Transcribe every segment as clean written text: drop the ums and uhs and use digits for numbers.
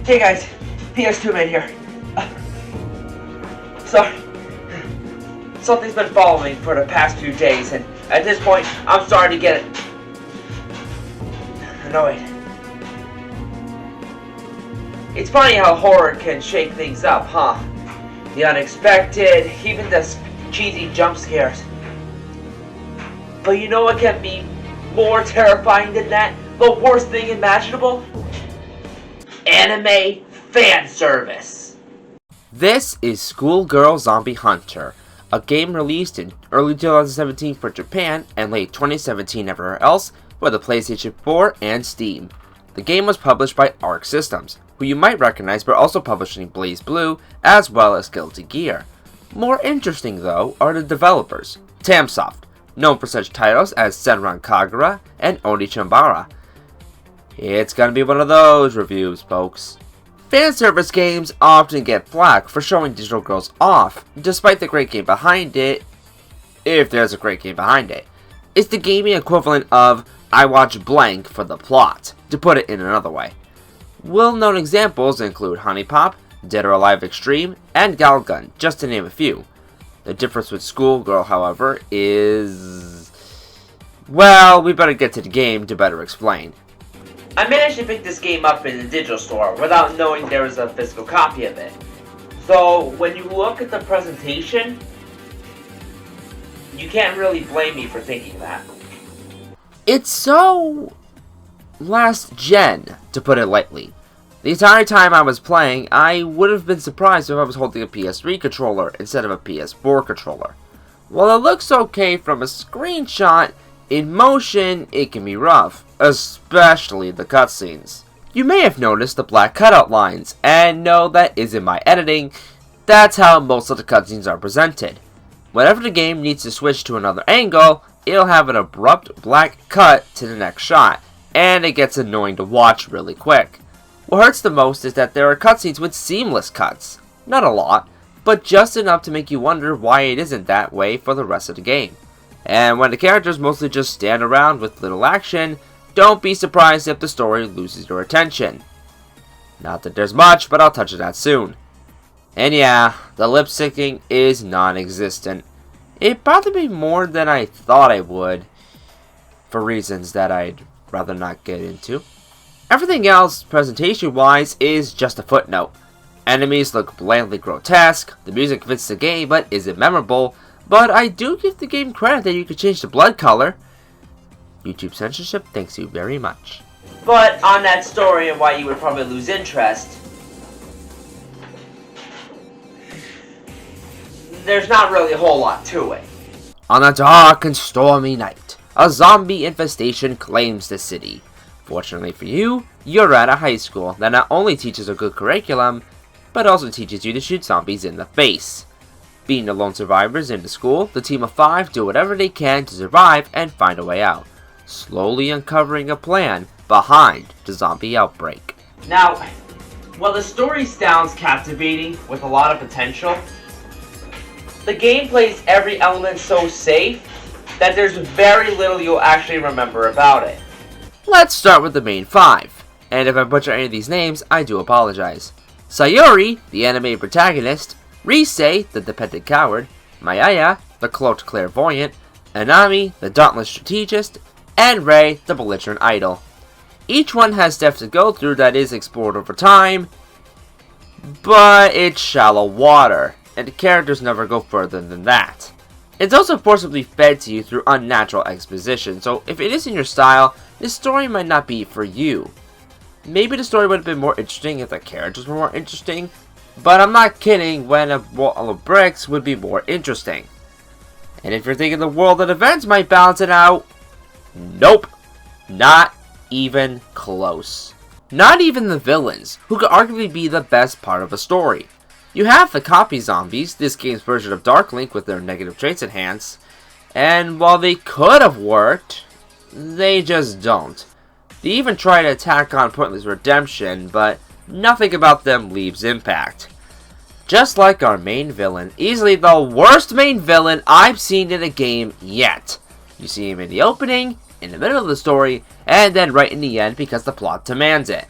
Hey guys, PS2Man here. Sorry. Something's been following me for the past few days, and at this point, I'm starting to get annoyed. It's funny how horror can shake things up, huh? The unexpected, even the cheesy jump scares. But you know what can be more terrifying than that? The worst thing imaginable? Anime fan service. This is Schoolgirl Zombie Hunter, a game released in early 2017 for Japan and late 2017 everywhere else for the PlayStation 4 and Steam. The game was published by Arc Systems, who you might recognize but also publishing Blaze Blue as well as Guilty Gear. More interesting though are the developers, Tamsoft, known for such titles as Senran Kagura and Onichambara. It's gonna be one of those reviews, folks. Fanservice games often get flack for showing digital girls off, despite the great game behind it, if there's a great game behind it. It's the gaming equivalent of I watch blank for the plot, to put it in another way. Well-known examples include Honey Pop, Dead or Alive Extreme, and Galgun, just to name a few. The difference with Schoolgirl, however, is... well, we better get to the game to better explain. I managed to pick this game up in the digital store without knowing there was a physical copy of it. So when you look at the presentation, you can't really blame me for thinking that. It's so... last gen, to put it lightly. The entire time I was playing, I would have been surprised if I was holding a PS3 controller instead of a PS4 controller. While it looks okay from a screenshot, in motion it can be rough, especially the cutscenes. You may have noticed the black cutout lines, and no, that isn't my editing, that's how most of the cutscenes are presented. Whenever the game needs to switch to another angle, it'll have an abrupt black cut to the next shot, and it gets annoying to watch really quick. What hurts the most is that there are cutscenes with seamless cuts. Not a lot, but just enough to make you wonder why it isn't that way for the rest of the game. And when the characters mostly just stand around with little action, don't be surprised if the story loses your attention. Not that there's much, but I'll touch on that soon. And yeah, the lip syncing is non-existent. It bothered me more than I thought I would, for reasons that I'd rather not get into. Everything else, presentation-wise, is just a footnote. Enemies look blandly grotesque, the music fits the game but isn't memorable, but I do give the game credit that you can change the blood color. YouTube censorship thanks you very much. But on that story and why you would probably lose interest, there's not really a whole lot to it. On a dark and stormy night, a zombie infestation claims the city. Fortunately for you, you're at a high school that not only teaches a good curriculum, but also teaches you to shoot zombies in the face. Being the lone survivors in the school, the team of 5 do whatever they can to survive and find a way out, slowly uncovering a plan behind the zombie outbreak. Now, while the story sounds captivating with a lot of potential, the game plays every element so safe that there's very little you'll actually remember about it. Let's start with the main 5, and if I butcher any of these names, I do apologize. Sayori, the anime protagonist, Risque, the dependent coward, Mayaya, the cloaked clairvoyant, Anami, the dauntless strategist, and Rei, the belligerent idol. Each one has depth to go through that is explored over time, but it's shallow water, and the characters never go further than that. It's also forcibly fed to you through unnatural exposition, so if it isn't your style, this story might not be for you. Maybe the story would have been more interesting if the characters were more interesting, but I'm not kidding when a wall of bricks would be more interesting. And if you're thinking the world and events might balance it out, nope, not even close. Not even the villains, who could arguably be the best part of a story. You have the copy zombies, this game's version of Dark Link with their negative traits enhanced, and while they could have worked, they just don't. They even try to attack on Pointless Redemption, but nothing about them leaves impact. Just like our main villain, easily the worst main villain I've seen in a game yet. You see him in the opening, in the middle of the story, and then right in the end because the plot demands it.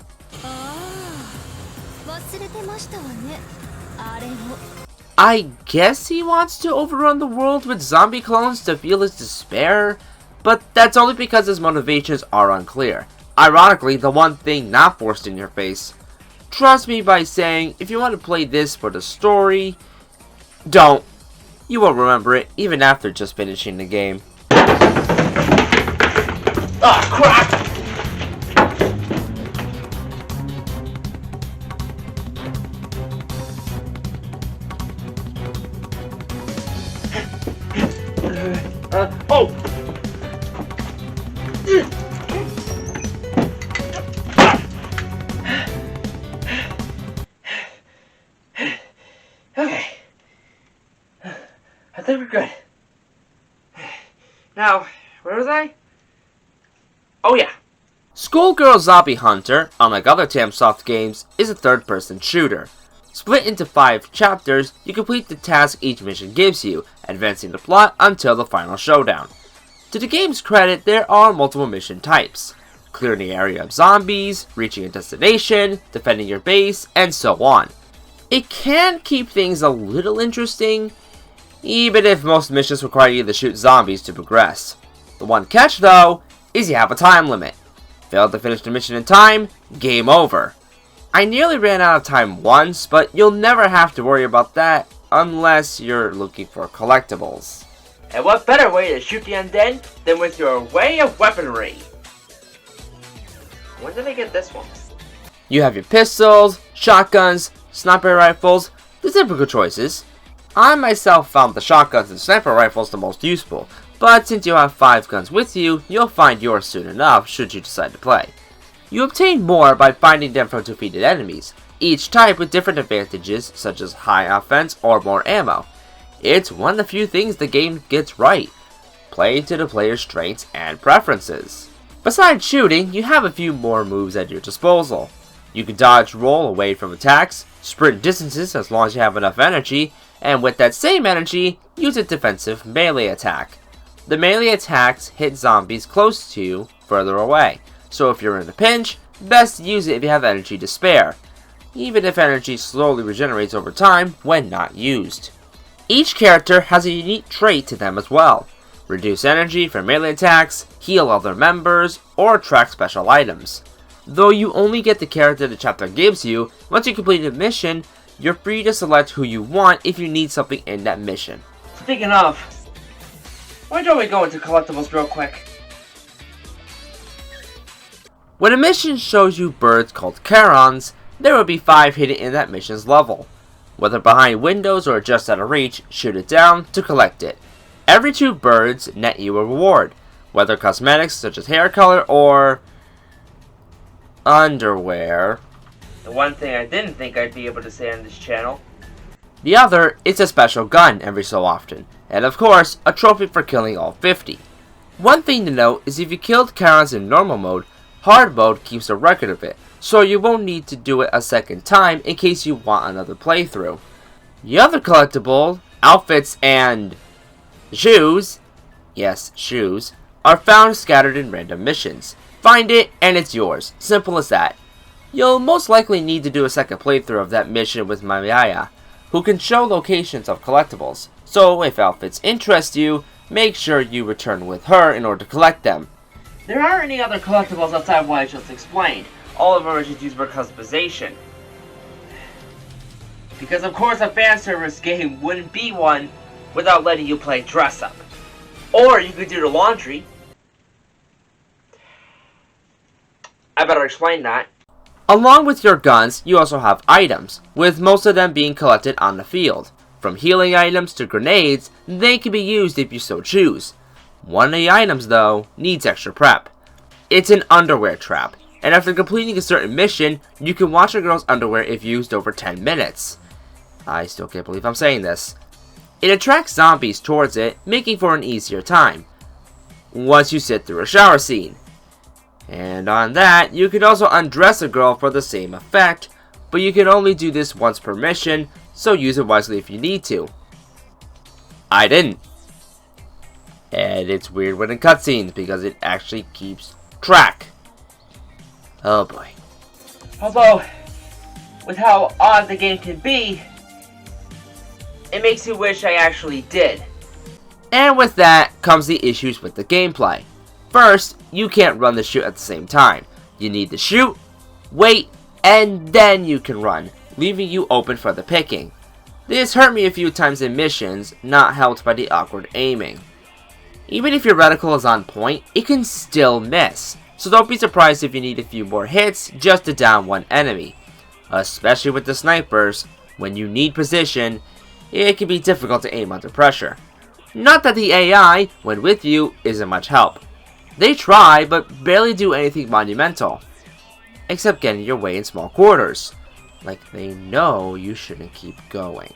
I guess he wants to overrun the world with zombie clones to feel his despair, but that's only because his motivations are unclear. Ironically, the one thing not forced in your face. Trust me by saying, if you want to play this for the story, don't. You won't remember it, even after just finishing the game. Ah, crap! Oh! Okay. I think we're good. Now, where was I? Oh yeah. Schoolgirl Zombie Hunter, unlike other Tamsoft games, is a third-person shooter. Split into 5 chapters, you complete the task each mission gives you, advancing the plot until the final showdown. To the game's credit, there are multiple mission types. Clearing the area of zombies, reaching a destination, defending your base, and so on. It can keep things a little interesting, even if most missions require you to shoot zombies to progress. The one catch, though, is you have a time limit. Failed to finish the mission in time, game over. I nearly ran out of time once, but you'll never have to worry about that unless you're looking for collectibles. And what better way to shoot the undead than with your way of weaponry? When did I get this one? You have your pistols, shotguns, sniper rifles, the typical choices. I myself found the shotguns and sniper rifles the most useful, but since you have 5 guns with you, you'll find yours soon enough should you decide to play. You obtain more by finding them from defeated enemies, each type with different advantages such as high offense or more ammo. It's one of the few things the game gets right. Play to the player's strengths and preferences. Besides shooting, you have a few more moves at your disposal. You can dodge roll away from attacks, sprint distances as long as you have enough energy, and with that same energy, use a defensive melee attack. The melee attacks hit zombies close to you further away, so if you're in a pinch, best use it if you have energy to spare, even if energy slowly regenerates over time when not used. Each character has a unique trait to them as well. Reduce energy for melee attacks, heal other members, or attract special items. Though you only get the character the chapter gives you, once you complete a mission, you're free to select who you want if you need something in that mission. Speaking of, why don't we go into collectibles real quick? When a mission shows you birds called Charons, there will be 5 hidden in that mission's level. Whether behind windows or just out of reach, shoot it down to collect it. Every 2 birds net you a reward, whether cosmetics such as hair color or underwear. The one thing I didn't think I'd be able to say on this channel. The other is a special gun every so often, and of course, a trophy for killing all 50. One thing to note is if you killed Charons in normal mode, hard mode keeps a record of it, so you won't need to do it a second time in case you want another playthrough. The other collectible, outfits, and shoes, yes, shoes, are found scattered in random missions. Find it and it's yours, simple as that. You'll most likely need to do a second playthrough of that mission with Mayaya, who can show locations of collectibles, so if outfits interest you, make sure you return with her in order to collect them. There aren't any other collectibles outside what I just explained. All of them are just used for customization. Because of course a fan service game wouldn't be one without letting you play dress up. Or you could do the laundry. I better explain that. Along with your guns, you also have items, with most of them being collected on the field. From healing items to grenades, they can be used if you so choose. One of the items, though, needs extra prep. It's an underwear trap, and after completing a certain mission, you can wash a girl's underwear if used over 10 minutes. I still can't believe I'm saying this. It attracts zombies towards it, making for an easier time, once you sit through a shower scene. And on that, you can also undress a girl for the same effect, but you can only do this once per mission, so use it wisely if you need to. I didn't. And it's weird when in cutscenes because it actually keeps track. Oh boy. Although, with how odd the game can be, it makes you wish I actually did. And with that comes the issues with the gameplay. First, you can't run the shoot at the same time. You need to shoot, wait, and then you can run, leaving you open for the picking. This hurt me a few times in missions, not helped by the awkward aiming. Even if your reticle is on point, it can still miss, so don't be surprised if you need a few more hits just to down one enemy. Especially with the snipers, when you need precision, it can be difficult to aim under pressure. Not that the AI, when with you, isn't much help. They try, but barely do anything monumental, except get in your way in small quarters, like they know you shouldn't keep going.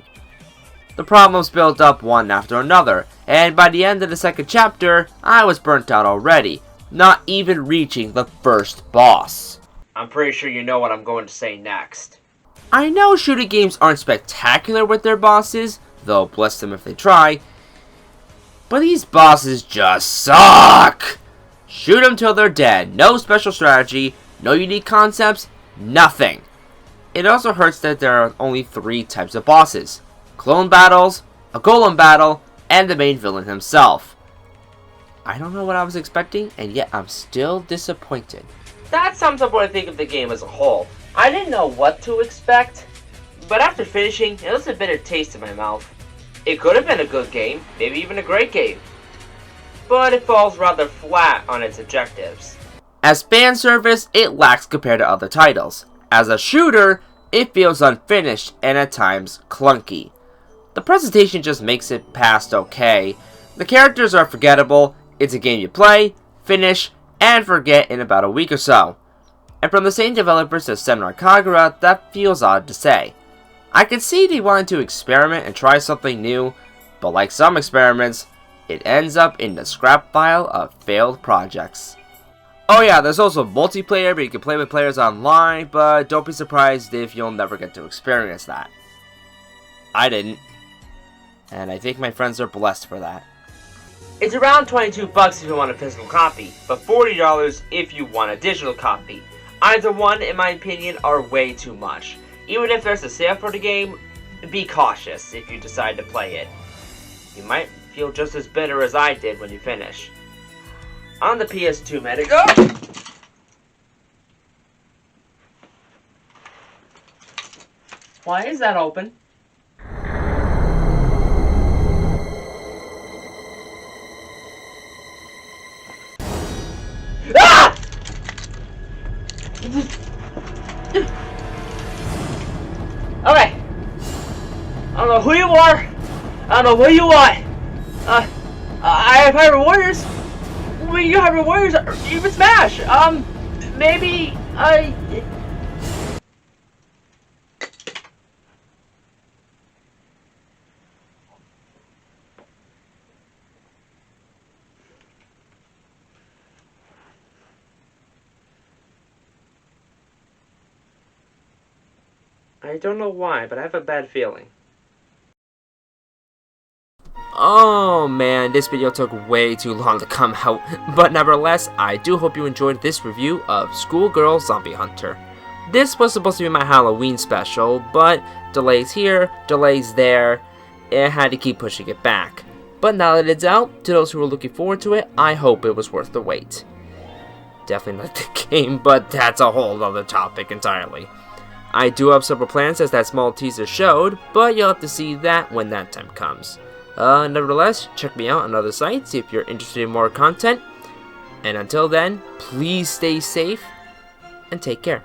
The problems built up one after another, and by the end of the second chapter, I was burnt out already, not even reaching the first boss. I'm pretty sure you know what I'm going to say next. I know shooting games aren't spectacular with their bosses, though bless them if they try, but these bosses just suck! Shoot them till they're dead, no special strategy, no unique concepts, nothing. It also hurts that there are only 3 types of bosses: clone battles, a golem battle, and the main villain himself. I don't know what I was expecting, and yet I'm still disappointed. That sums up what I think of the game as a whole. I didn't know what to expect, but after finishing, it was a bitter taste in my mouth. It could have been a good game, maybe even a great game, but it falls rather flat on its objectives. As fan service, it lacks compared to other titles. As a shooter, it feels unfinished and at times clunky. The presentation just makes it past okay. The characters are forgettable. It's a game you play, finish, and forget in about a week or so. And from the same developers as Senran Kagura, that feels odd to say. I can see they wanted to experiment and try something new, but like some experiments, it ends up in the scrap pile of failed projects. Oh yeah, there's also multiplayer where you can play with players online, but don't be surprised if you'll never get to experience that. I didn't, and I think my friends are blessed for that. It's around $22 if you want a physical copy, but $40 if you want a digital copy. Either one, in my opinion, are way too much. Even if there's a sale for the game, be cautious if you decide to play it. You might feel just as bitter as I did when you finish. On the PS2Man, Why is that open? Ah! Okay. I don't know who you are. I don't know what you want. I have Hyrule Warriors. Well, you have Hyrule Warriors. Even Smash. Maybe I don't know why, but I have a bad feeling. Oh man, this video took way too long to come out, but nevertheless, I do hope you enjoyed this review of Schoolgirl Zombie Hunter. This was supposed to be my Halloween special, but delays here, delays there, I had to keep pushing it back. But now that it's out, to those who are looking forward to it, I hope it was worth the wait. Definitely not the game, but that's a whole other topic entirely. I do have several plans as that small teaser showed, but you'll have to see that when that time comes. Nevertheless, check me out on other sites if you're interested in more content. And until then, please stay safe and take care.